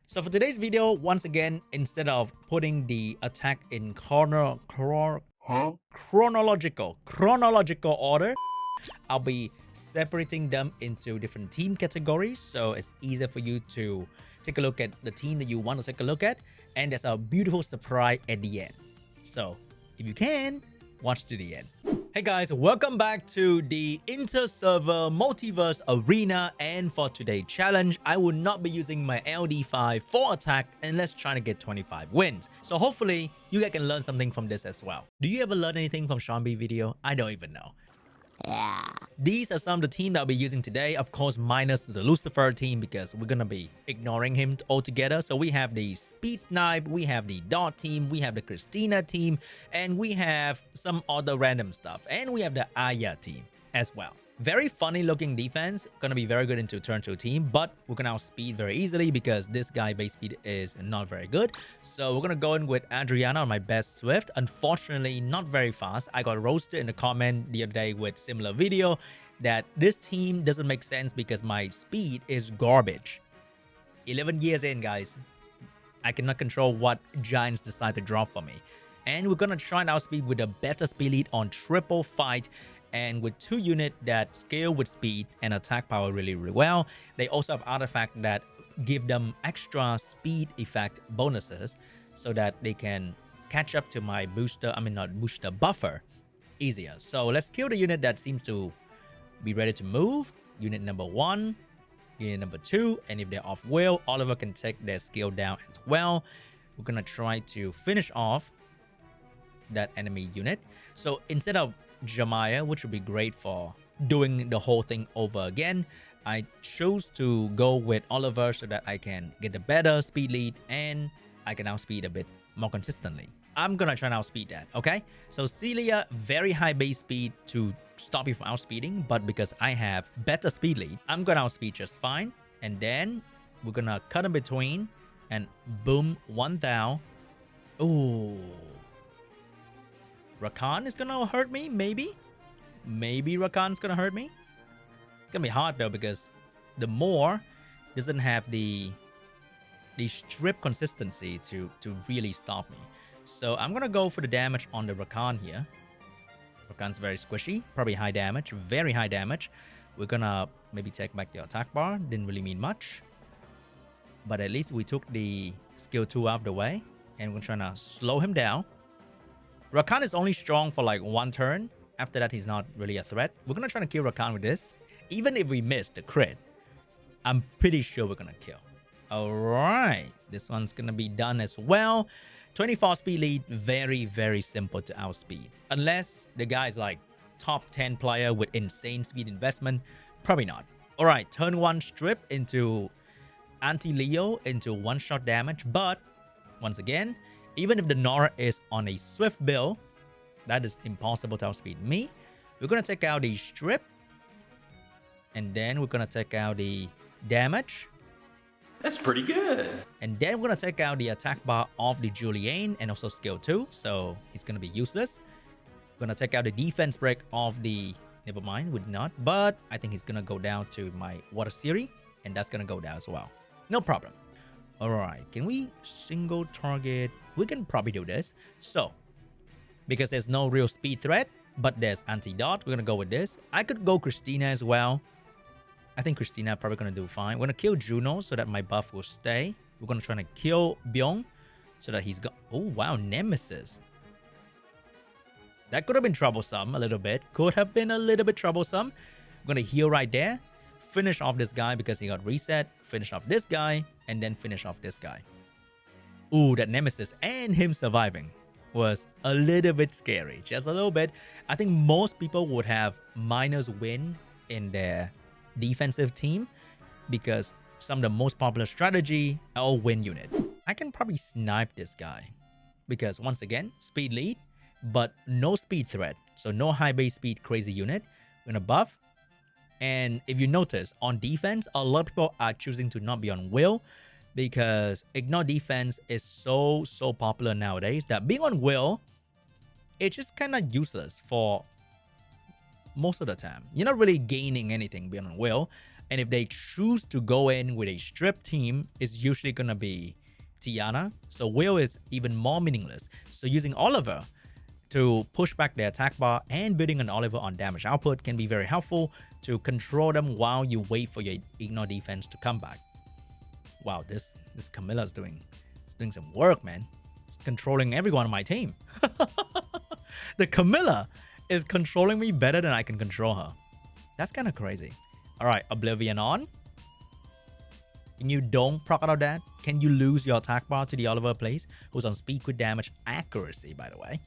So for today's video, once again, instead of putting the attack in chronological order, I'll be separating them into different team categories, so it's easier for you to take a look at the team that you want to take a look at, and there's a beautiful surprise at the end. So if you can, watch to the end. Hey guys, welcome back to the inter-server multiverse arena, and for today's challenge, I will not be using my LD5 for attack unless trying to get 25 wins. So hopefully, you guys can learn something from this as well. Do you ever learn anything from SeanB video? I don't even know. These are some of the team that I'll be using today, of course minus the Lucifer team because we're gonna be ignoring him altogether. So we have the Speed Snipe, we have the Dot team, we have the Christina team, and we have some other random stuff, and we have the Aya team as well. Very funny looking defense, gonna be very good into turn 2 team, but we're gonna outspeed very easily because this guy base speed is not very good. So we're gonna go in with Adriana on my best Swift. Unfortunately, not very fast. I got roasted in the comment the other day with similar video that this team doesn't make sense because my speed is garbage. 11 years in, guys. I cannot control what giants decide to drop for me. And we're gonna try and outspeed with a better speed lead on triple fight, and with 2 units that scale with speed and attack power really well. They also have artifacts that give them extra speed effect bonuses so that they can catch up to my buffer easier. So let's kill the unit that seems to be ready to move. Unit number 1, unit number 2, and if they're off wheel, Oliver can take their skill down as well. We're gonna try to finish off that enemy unit. So instead of Jemiah, which would be great for doing the whole thing over again, I chose to go with Oliver so that I can get a better speed lead and I can outspeed a bit more consistently. I'm gonna try and outspeed that, okay? So Celia, very high base speed to stop you from outspeeding, but because I have better speed lead, I'm gonna outspeed just fine. And then we're gonna cut in between and boom, 1,000. Ooh. Rakan is gonna hurt me, maybe? Maybe Rakan's gonna hurt me? It's gonna be hard though because the Moor doesn't have the strip consistency to really stop me. So I'm gonna go for the damage on the Rakan here. Rakan's very squishy, probably high damage, very high damage. We're gonna maybe take back the attack bar, didn't really mean much. But at least we took the skill 2 out of the way, and we're trying to slow him down. Rakan is only strong for like 1 turn. After that, he's not really a threat. We're gonna try to kill Rakan with this. Even if we miss the crit, I'm pretty sure we're gonna kill. Alright, this one's gonna be done as well. 24 speed lead, very, very simple to outspeed. Unless the guy's like top 10 player with insane speed investment, probably not. Alright, turn 1 strip into anti-Leo into 1-shot damage, but once again, even if the Nora is on a Swift build, that is impossible to outspeed me. We're going to take out the strip. And then we're going to take out the damage. That's pretty good. And then we're going to take out the attack bar of the Julian and also skill 2. So he's going to be useless. We're going to take out the defense break of the... Never mind, would not. But I think he's going to go down to my Water Siri. And that's going to go down as well. No problem. Alright, can we single target? We can probably do this. So, because there's no real speed threat, but there's anti-dot, we're gonna go with this. I could go Christina as well. I think Christina probably gonna do fine. We're gonna kill Juno so that my buff will stay. We're gonna try to kill Byung so that he's got... Oh, wow, Nemesis. That could have been troublesome a little bit. Could have been a little bit troublesome. We're gonna heal right there. Finish off this guy because he got reset. Finish off this guy. And then finish off this guy. Ooh, that Nemesis and him surviving was a little bit scary. Just a little bit. I think most people would have minus win in their defensive team because some of the most popular strategy are all win unit. I can probably snipe this guy because once again, speed lead, but no speed threat. So no high base speed crazy unit. We're gonna buff. And if you notice, on defense, a lot of people are choosing to not be on will because ignore defense is so popular nowadays that being on will, it's just kind of useless for most of the time. You're not really gaining anything being on will. And if they choose to go in with a strip team, it's usually going to be Tiana. So Will is even more meaningless. So using Oliver to push back their attack bar and building an Oliver on damage output can be very helpful to control them while you wait for your ignore defense to come back. Wow, this Camilla's doing some work, man. It's controlling everyone on my team. The Camilla is controlling me better than I can control her. That's kind of crazy. All right, Oblivion on. Can you don't proc out of that? Can you lose your attack bar to the Oliver place, who's on speed, crit damage, accuracy, by the way?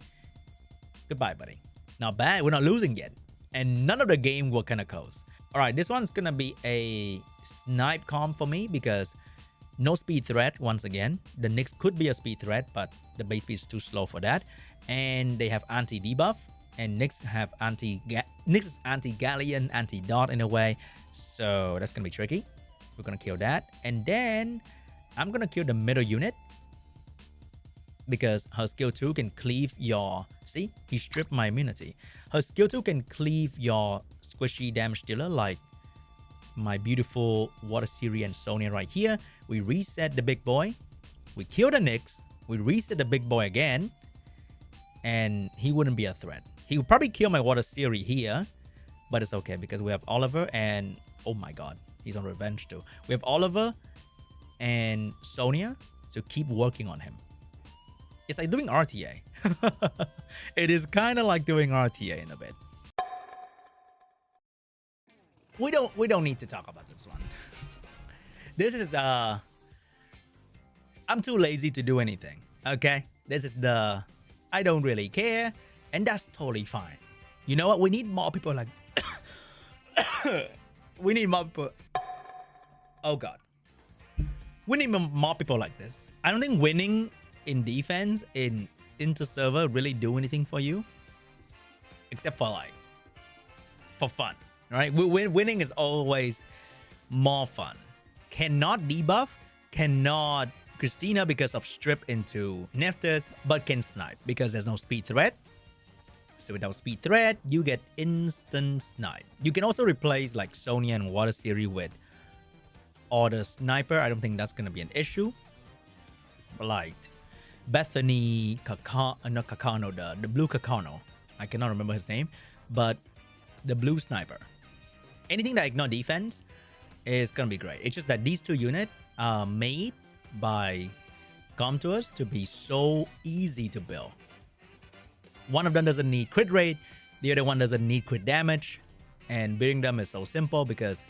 Goodbye, buddy. Not bad. We're not losing yet. And none of the game were kind of close. All right, this one's going to be a snipe comp for me because no speed threat once again. The Nyx could be a speed threat, but the base speed is too slow for that. And they have anti-debuff. And Nyx is anti-Galleon, anti-dot in a way. So that's going to be tricky. We're going to kill that. And then I'm going to kill the middle unit. Because her skill 2 can cleave your... See? He stripped my immunity. Her skill 2 can cleave your squishy damage dealer like my beautiful Water Syrian Sonya right here. We reset the big boy. We kill the Nyx. We reset the big boy again. And he wouldn't be a threat. He would probably kill my Water Siri here. But it's okay because we have Oliver and... Oh my god. He's on revenge too. We have Oliver and Sonya. So keep working on him. It's like doing RTA. It is kind of like doing RTA in a bit. We don't need to talk about this one. This is I'm too lazy to do anything. Okay? This is the I don't really care, and that's totally fine. You know what? We need more people like we need more people. Oh god. We need more people like this. I don't think winning in defense in inter-server really do anything for you, except for like for fun, right? Winning is always more fun. Cannot debuff, cannot Christina because of strip into Nephthys, but can snipe because there's no speed threat. So without speed threat, you get instant snipe. You can also replace like Sonya and Water Siri with Order Sniper. I don't think that's gonna be an issue. Like Bethany not Kakano, the blue Kakano. I cannot remember his name, but the blue sniper. Anything that ignore defense is gonna be great. It's just that these two units are made by Comtours to be so easy to build. One of them doesn't need crit rate, the other one doesn't need crit damage, and building them is so simple because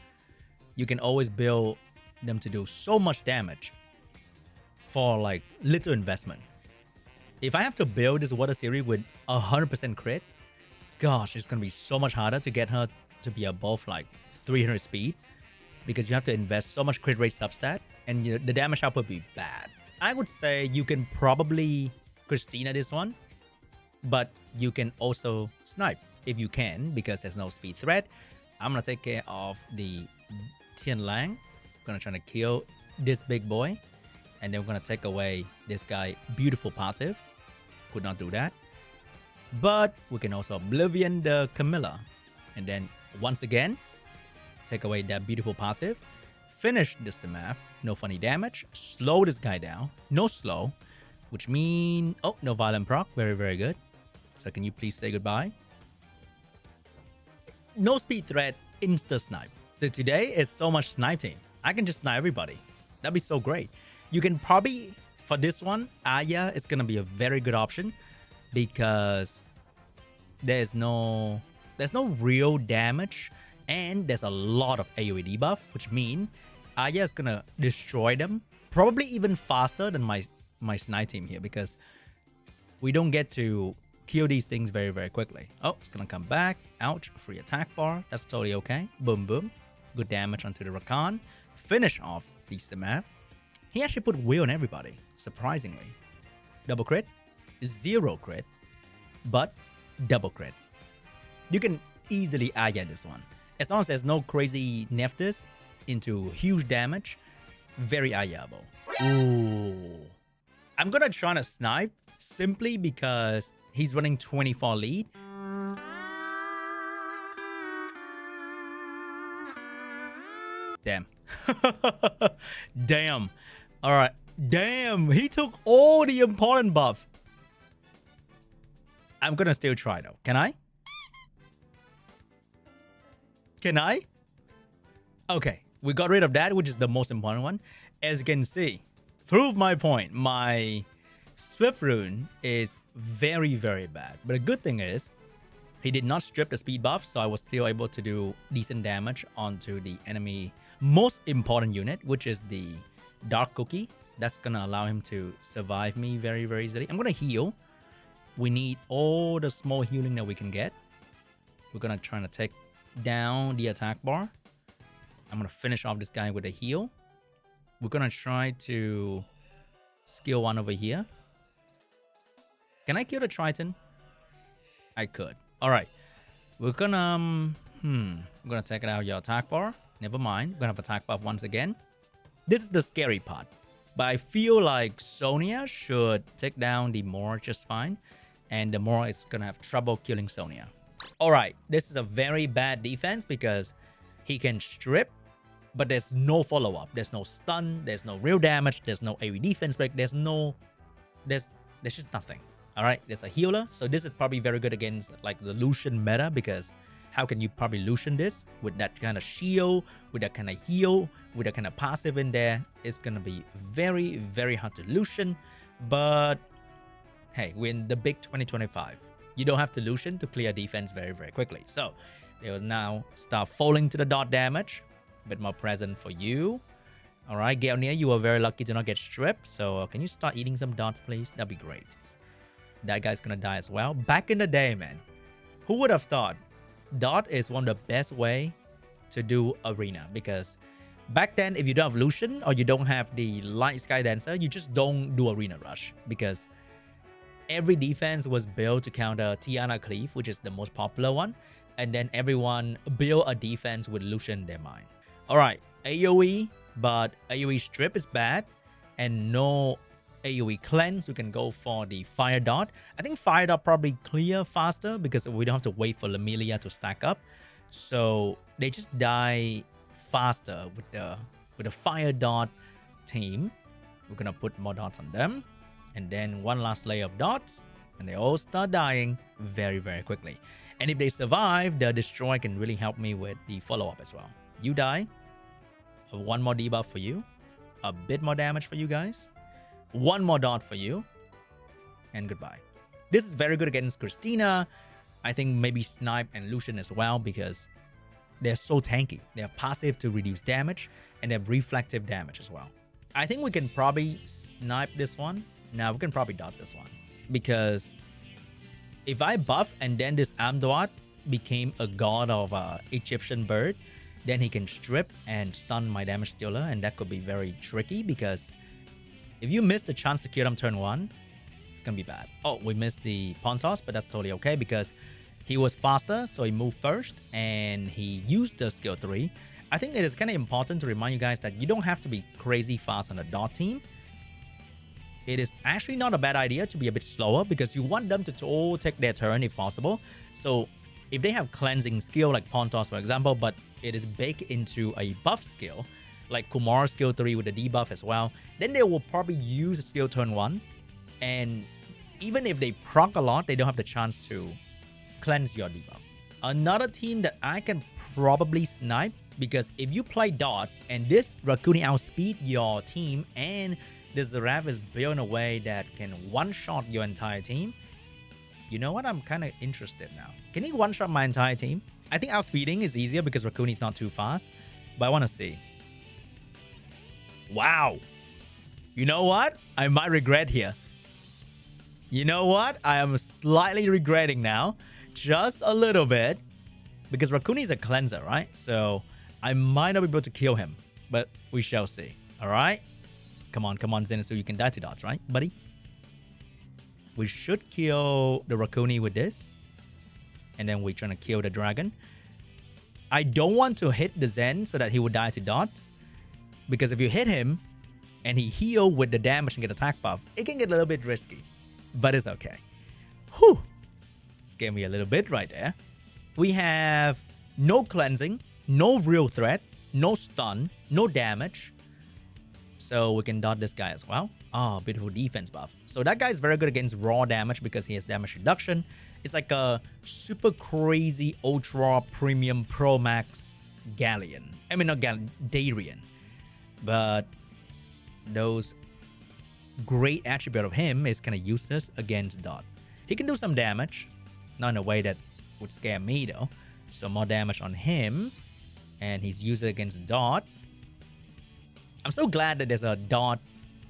you can always build them to do so much damage for like little investment. If I have to build this Water Series with 100% crit, gosh, it's gonna be so much harder to get her to be above like 300 speed because you have to invest so much crit rate substat and the damage output will be bad. I would say you can probably Christina this one, but you can also snipe if you can because there's no speed threat. I'm gonna take care of the Tian Lang. Gonna try to kill this big boy. And then we're going to take away this guy beautiful passive. Could not do that. But we can also Oblivion the Camilla. And then once again, take away that beautiful passive. Finish the Semath. No funny damage. Slow this guy down. No slow. Which means... Oh, no violent proc. Very, very good. So can you please say goodbye? No speed threat. Insta snipe. So today is so much snipe team. I can just snipe everybody. That'd be so great. You can probably, for this one, Aya is going to be a very good option because there's no real damage and there's a lot of AoE debuff, which means Aya is going to destroy them probably even faster than my Snipe team here because we don't get to kill these things very, very quickly. Oh, it's going to come back. Ouch. Free attack bar. That's totally okay. Boom, boom. Good damage onto the Rakan. Finish off the Semath. He actually put Will on everybody, surprisingly. Double crit, 0 crit, but double crit. You can easily Aya this one. As long as there's no crazy Nephthys into huge damage, very Ayable. Ooh. I'm gonna try to snipe simply because he's running 24 lead. Damn. Damn. All right. Damn. He took all the important buff. I'm going to still try though. Can I? Can I? Okay. We got rid of that, which is the most important one. As you can see, prove my point. My Swift rune is very, very bad. But the good thing is, he did not strip the speed buff, so I was still able to do decent damage onto the enemy most important unit, which is the Dark Cookie. That's gonna allow him to survive me very, very easily. I'm gonna heal. We need all the small healing that we can get. We're gonna try to take down the attack bar. I'm gonna finish off this guy with a heal. We're gonna try to skill one over here. Can I kill the Triton? I could. All right. We're gonna I'm gonna take it out your attack bar. Never mind. We're gonna have attack buff once again. This is the scary part. But I feel like Sonya should take down the Mora just fine. And the Mora is gonna have trouble killing Sonya. All right. This is a very bad defense because he can strip, but there's no follow-up. There's no stun. There's no real damage. There's no AoE defense break. There's just nothing. All right, there's a healer. So this is probably very good against like the Lucian meta because how can you probably Lucian this with that kind of shield, with that kind of heal, with that kind of passive in there? It's going to be very, very hard to Lucian. But hey, we're in the big 2025. You don't have to Lucian to clear defense very, very quickly. So they will now start falling to the dot damage. A bit more present for you. All right, Gelnir, you were very lucky to not get stripped. So can you start eating some dots, please? That'd be great. That guy's gonna die as well. Back in the day, man, who would have thought dot is one of the best way to do arena? Because back then, if you don't have Lucian or you don't have the light sky dancer, you just don't do arena rush because every defense was built to counter Tiana Cleave, which is the most popular one, and then everyone build a defense with Lucian in their mind. All right, AoE, but AoE strip is bad and no AoE cleanse. We can go for the fire dot. I think fire dot probably clear faster because we don't have to wait for Lamilia to stack up. So they just die faster with the fire dot team. We're gonna put more dots on them, and then one last layer of dots, and they all start dying very, very quickly. And if they survive, the destroy can really help me with the follow-up as well. You die. One more debuff for you. A bit more damage for you guys. One more dot for you. And goodbye. This is very good against Christina. I think maybe Snipe and Lucian as well because they're so tanky. They have passive to reduce damage and they have reflective damage as well. I think we can probably snipe this one. Now we can probably dot this one. Because if I buff and then this Amduat became a god of Egyptian bird, then he can strip and stun my damage dealer, and that could be very tricky because if you miss the chance to kill him turn 1, it's gonna be bad. Oh, we missed the Pontos, but that's totally okay because he was faster, so he moved first and he used the skill 3. I think it is kind of important to remind you guys that you don't have to be crazy fast on the dot team. It is actually not a bad idea to be a bit slower because you want them to all take their turn if possible. So if they have cleansing skill like Pontos, for example, but it is baked into a buff skill, like Kumar's skill 3 with the debuff as well, then they will probably use skill turn 1. And even if they proc a lot, they don't have the chance to cleanse your debuff. Another team that I can probably snipe, because if you play dot and this Rakuni outspeed your team and this Zeraf is built in a way that can one-shot your entire team, you know what? I'm kind of interested now. Can he one-shot my entire team? I think outspeeding is easier because Rakuni is not too fast, but I want to see. Wow. You know what? I might regret here. You know what? I am slightly regretting now. Just a little bit. Because Rakuni is a cleanser, right? So I might not be able to kill him. But we shall see. Alright? Come on, Zenitsu. You can die to dots, right, buddy? We should kill the Rakuni with this. And then we're trying to kill the dragon. I don't want to hit the Zen so that he would die to dots. Because if you hit him and he heal with the damage and get attack buff, it can get a little bit risky. But it's okay. Whew. Scared me a little bit right there. We have no cleansing, no real threat, no stun, no damage. So we can dot this guy as well. Oh, beautiful defense buff. So that guy is very good against raw damage because he has damage reduction. It's like a super crazy ultra premium pro max Galleon. I mean, not Galleon, Darien. But those great attribute of him is kind of useless against dot. He can do some damage, not in a way that would scare me though. So more damage on him, and he's used it against dot. I'm so glad that there's a dot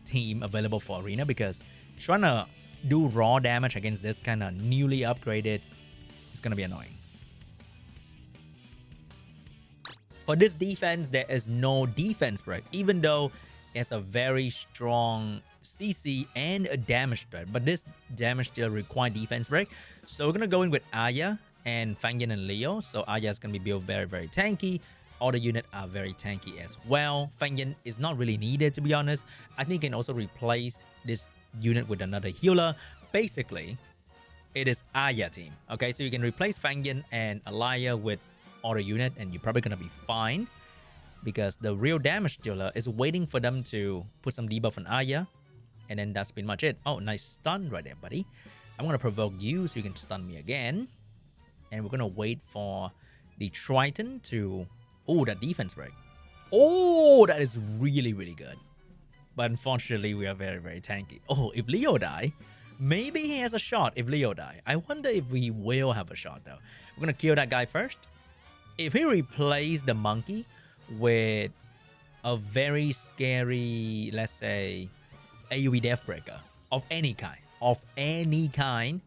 team available for arena, because trying to do raw damage against this kind of newly upgraded is gonna be annoying. For this defense, there is no defense break, even though it's a very strong CC and a damage threat. But this damage still requires defense break. So we're gonna go in with Aya and Fangyan and Leo. So Aya is gonna be built very, very tanky. All the units are very tanky as well. Fangyan is not really needed, to be honest. I think you can also replace this unit with another healer. Basically, it is Aya team. Okay, so you can replace Fangyan and Alaya with auto unit, and you're probably gonna be fine, because the real damage dealer is waiting for them to put some debuff on Aya, and then that's pretty much it. Oh, nice stun right there, buddy. I'm gonna provoke you so you can stun me again, and we're gonna wait for the Triton to... Oh, that defense break. Oh, that is really, really good. But unfortunately, we are very, very tanky. Oh, if Leo die, maybe he has a shot if Leo die. I wonder if we will have a shot though. We're gonna kill that guy first. If he replaces the monkey with a very scary, let's say, AoE Deathbreaker of any kind,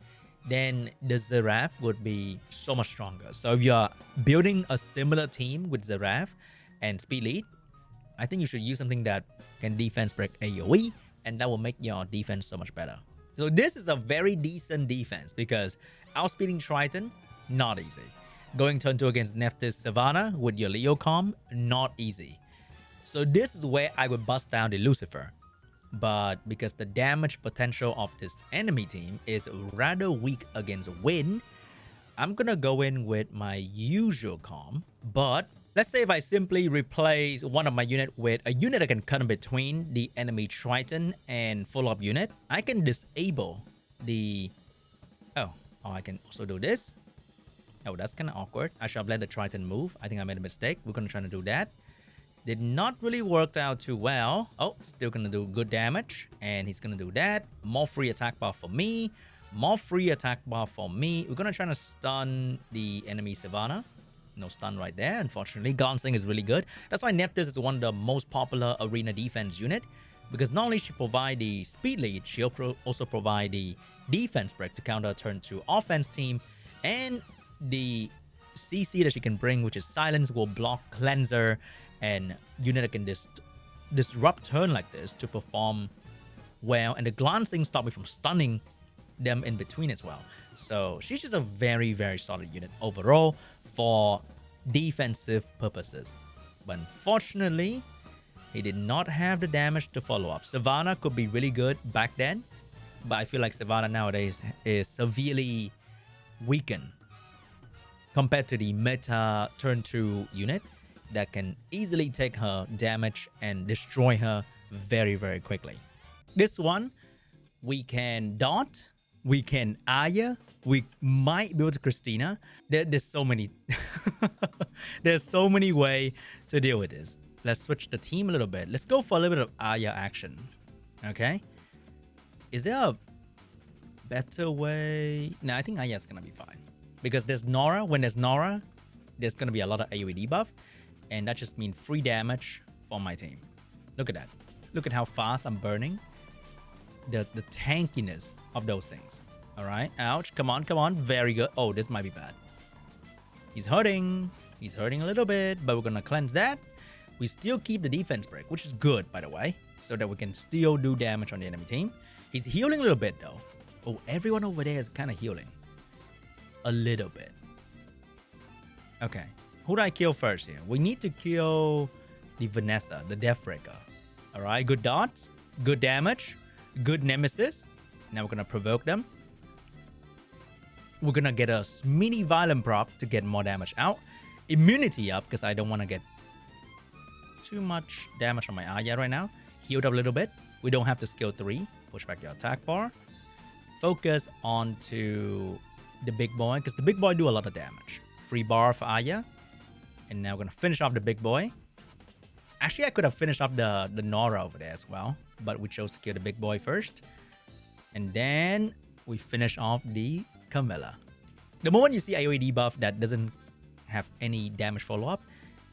then the Giraffe would be so much stronger. So if you're building a similar team with Giraffe and Speed Lead, I think you should use something that can defense break AoE, and that will make your defense so much better. So this is a very decent defense, because outspeeding Triton, not easy. Going turn 2 against Nephthys Savannah with your Leo Calm, not easy. So this is where I would bust down the Lucifer. But because the damage potential of this enemy team is rather weak against wind, I'm gonna go in with my usual Calm. But let's say if I simply replace one of my unit with a unit that can cut in between the enemy Triton and follow-up unit, I can disable the... Oh, I can also do this. Oh, that's kind of awkward. I should have let the Triton move. I think I made a mistake. We're gonna try to do that. Did not really work out too well. Oh, still gonna do good damage. And he's gonna do that. More free attack bar for me. More free attack bar for me. We're gonna try to stun the enemy Savannah. No stun right there, unfortunately. Glancing is really good. That's why Nephthys is one of the most popular arena defense unit. Because not only she provide the speed lead, she'll also provide the defense break to counter turn 2 offense team. And the CC that she can bring, which is silence, will block cleanser and unit that can disrupt turn like this to perform well, and the glancing stop me from stunning them in between as well. So she's just a very, very solid unit overall for defensive purposes. But unfortunately, he did not have the damage to follow up. Savannah could be really good back then, but I feel like Savannah nowadays is severely weakened compared to the meta turn 2 unit that can easily take her damage and destroy her very, very quickly. This one, we can dot, we can Aya, we might build Christina. There's so many there's so many ways to deal with this. Let's switch the team a little bit. Let's go for a little bit of Aya action. Okay, is there a better way? No, I think Aya is gonna be fine, because there's Nora. When there's Nora, there's gonna be a lot of AoE debuff, and that just means free damage for my team. Look at that. Look at how fast I'm burning. The tankiness of those things. All right. Ouch. Come on. Come on. Very good. Oh, this might be bad. He's hurting. He's hurting a little bit, but we're going to cleanse that. We still keep the defense break, which is good, by the way, so that we can still do damage on the enemy team. He's healing a little bit, though. Oh, everyone over there is kind of healing. A little bit. Okay. Who do I kill first here? We need to kill the Vanessa, the Deathbreaker. All right. Good dots. Good damage. Good nemesis. Now we're going to provoke them. We're going to get a mini violent prop to get more damage out. Immunity up, because I don't want to get too much damage on my Aya right now. Healed up a little bit. We don't have to skill 3. Push back your attack bar. Focus on to the big boy, because the big boy do a lot of damage. Free bar for Aya. And now we're going to finish off the big boy. Actually, I could have finished off the Nora over there as well, but we chose to kill the big boy first. And then we finish off the Camilla. The moment you see AoE debuff that doesn't have any damage follow-up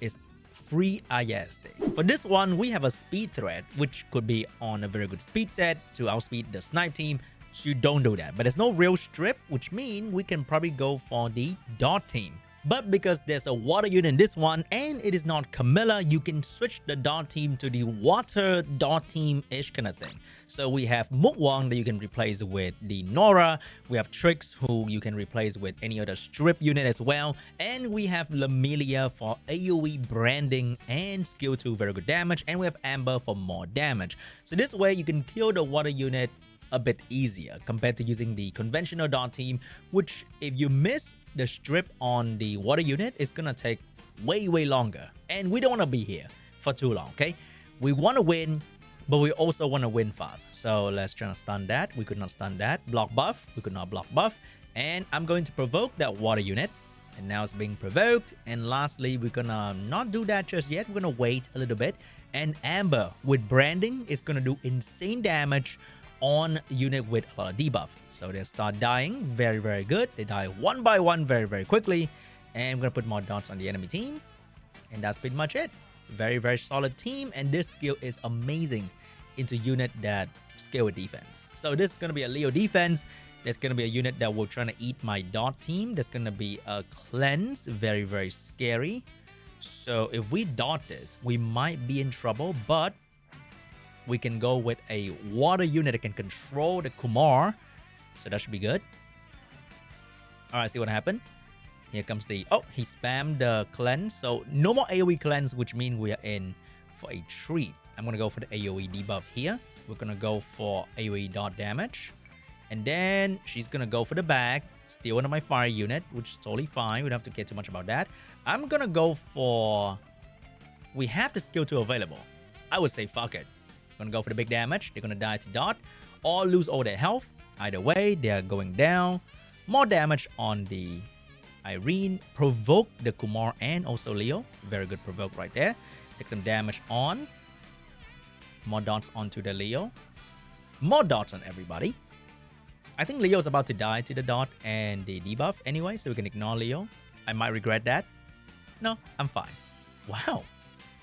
is free ISD. For this one, we have a speed threat, which could be on a very good speed set to outspeed the Snipe team. So you don't do that. But there's no real strip, which means we can probably go for the Dot team. But because there's a water unit in this one and it is not Camilla, you can switch the Dot team to the water Dot team-ish kind of thing. So we have Mukwang that you can replace with the Nora. We have Trix who you can replace with any other strip unit as well. And we have Lamelia for AoE branding and skill 2 very good damage. And we have Amber for more damage. So this way you can kill the water unit a bit easier compared to using the conventional Dot team, which if you miss the strip on the water unit, it's gonna take way longer, and we don't want to be here for too long. Okay, we want to win, but we also want to win fast. So let's try to stun that. We could not stun that. Block buff, we could not block buff. And I'm going to provoke that water unit, and now it's being provoked. And lastly, we're gonna not do that just yet. We're gonna wait a little bit. And Amber with branding is gonna do insane damage on unit with a lot of debuff. So they start dying very good. They die one by one very quickly. And I'm gonna put more dots on the enemy team, and that's pretty much it. Very solid team, and this skill is amazing into unit that scale with defense. So this is gonna be a Leo defense. There's gonna be a unit that will try to eat my Dot team. There's gonna be a cleanse, very scary. So if we dot this, we might be in trouble, but we can go with a water unit that can control the Kumar. So that should be good. Alright, see what happened. Here comes the... Oh, he spammed the cleanse. So no more AoE cleanse, which means we are in for a treat. I'm going to go for the AoE debuff here. We're going to go for AoE dot damage. And then she's going to go for the bag. Steal one of my fire unit, which is totally fine. We don't have to care too much about that. I'm going to go for... We have the skill 2 available. I would say fuck it. Gonna go for the big damage. They're gonna die to Dot or lose all their health. Either way, they're going down. More damage on the Irene. Provoke the Kumar and also Leo. Very good provoke right there. Take some damage on. More dots onto the Leo. More dots on everybody. I think Leo's about to die to the Dot and the debuff anyway, so we can ignore Leo. I might regret that. No, I'm fine. Wow,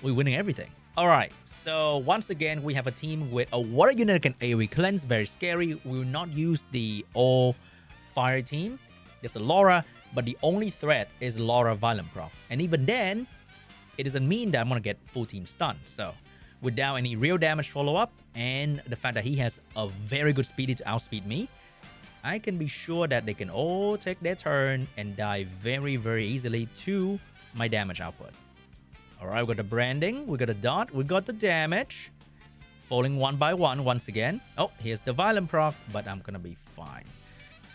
we're winning everything. Alright, so once again, we have a team with a water unit that can AoE cleanse. Very scary. We will not use the all fire team. There's a Laura, but the only threat is Laura Violent Proc. And even then, it doesn't mean that I'm going to get full team stun. So without any real damage follow-up and the fact that he has a very good speedy to outspeed me, I can be sure that they can all take their turn and die very easily to my damage output. Alright, we got the branding, we got a dot, we got the damage. Falling one by one once again. Oh, here's the violent proc, but I'm gonna be fine.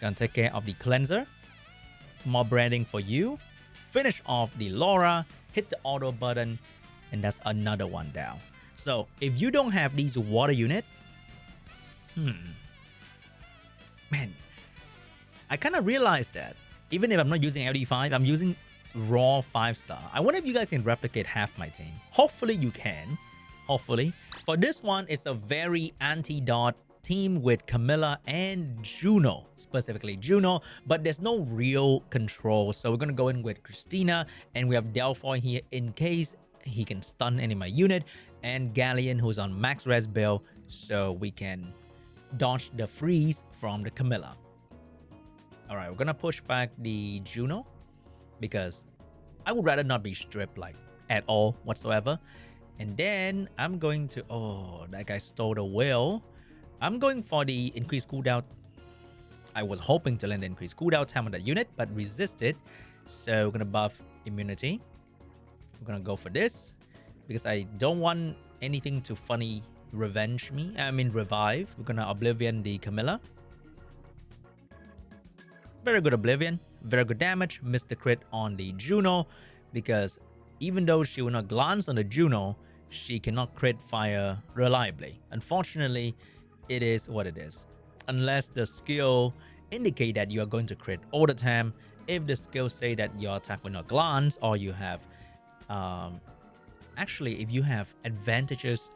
Gonna take care of the cleanser. More branding for you. Finish off the Laura, hit the auto button, and that's another one down. So, if you don't have these water unit, man, I kind of realized that even if I'm not using LD5, I'm using raw 5-star. I wonder if you guys can replicate half my team. Hopefully you can. Hopefully. For this one, it's a very anti-dot team with Camilla and Juno. Specifically Juno. But there's no real control. So we're going to go in with Christina. And we have Delphoy here in case he can stun any of my unit. And Galleon, who's on max res build. So we can dodge the freeze from the Camilla. Alright, we're going to push back the Juno. Because I would rather not be stripped like at all whatsoever. And then I'm going to... Oh, that guy stole the wheel. I'm going for the increased cooldown. I was hoping to land the increased cooldown time on that unit, but resisted. So we're going to buff immunity. We're going to go for this. Because I don't want anything to funny revive me. We're going to Oblivion the Camilla. Very good Oblivion. Very good damage. Missed the crit on the Juno. Because even though she will not glance on the Juno, she cannot crit fire reliably. Unfortunately, it is what it is. Unless the skill indicate that you are going to crit all the time. If the skill say that your attack will not glance, or you have actually if you have advantageous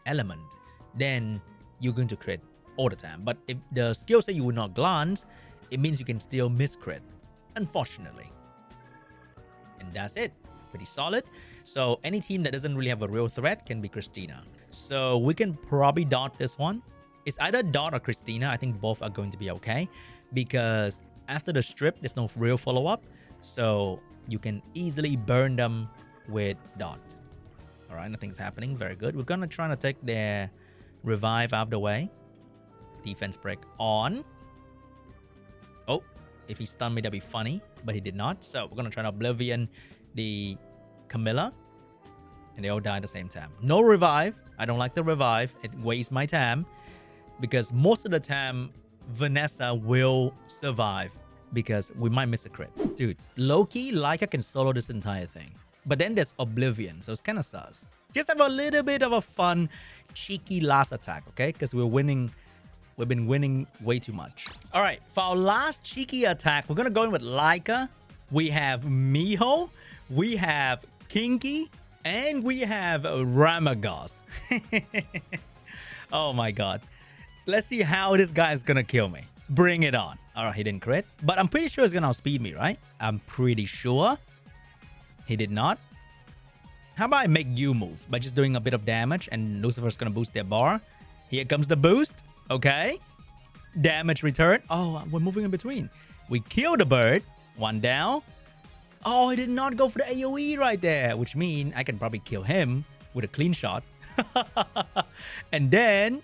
element, then you're going to crit all the time. But if the skill say you will not glance, it means you can still miss crit, unfortunately. And that's it. Pretty solid. So any team that doesn't really have a real threat can be Christina. So we can probably dot this one. It's either Dot or Christina. I think both are going to be okay, because after the strip, there's no real follow-up. So you can easily burn them with Dot. All right, nothing's happening. Very good. We're going to try to take their revive out of the way. Defense break on. Oh, if he stunned me, that'd be funny, but he did not. So we're going to try to Oblivion the Camilla, and they all die at the same time. No revive. I don't like the revive. It wastes my time, because most of the time Vanessa will survive, because we might miss a crit. Dude, low-key, Laika can solo this entire thing. But then there's Oblivion, so it's kind of sus. Just have a little bit of a fun, cheeky last attack, okay? Because we're winning. We've been winning way too much. All right, for our last cheeky attack, we're going to go in with Laika. We have Miho. We have Kinky. And we have Ramagos. Oh my god. Let's see how this guy is going to kill me. Bring it on. All right, he didn't crit. But I'm pretty sure he's going to outspeed me, right? I'm pretty sure. He did not. How about I make you move by just doing a bit of damage, and Lucifer's going to boost their bar. Here comes the boost. Okay. Damage return. Oh, we're moving in between. We kill the bird. One down. Oh, he did not go for the AoE right there, which means I can probably kill him with a clean shot. And then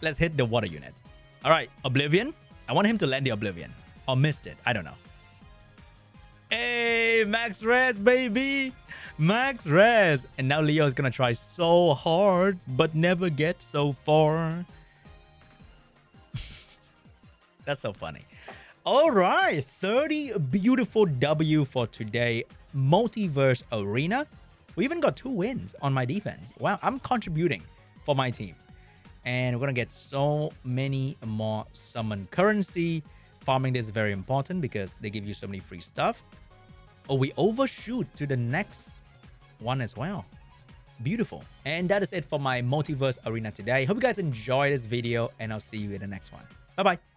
let's hit the water unit. All right, Oblivion. I want him to land the Oblivion. Or missed it. I don't know. Hey, max res, baby. Max res. And now Leo is going to try so hard, but never get so far. That's so funny. All right, 30 beautiful W for today. Multiverse Arena. We even got 2 wins on my defense. Wow, I'm contributing for my team. And we're going to get so many more summon currency. Farming this is very important because they give you so many free stuff. Oh, we overshoot to the next one as well. Beautiful. And that is it for my Multiverse Arena today. Hope you guys enjoyed this video, and I'll see you in the next one. Bye-bye.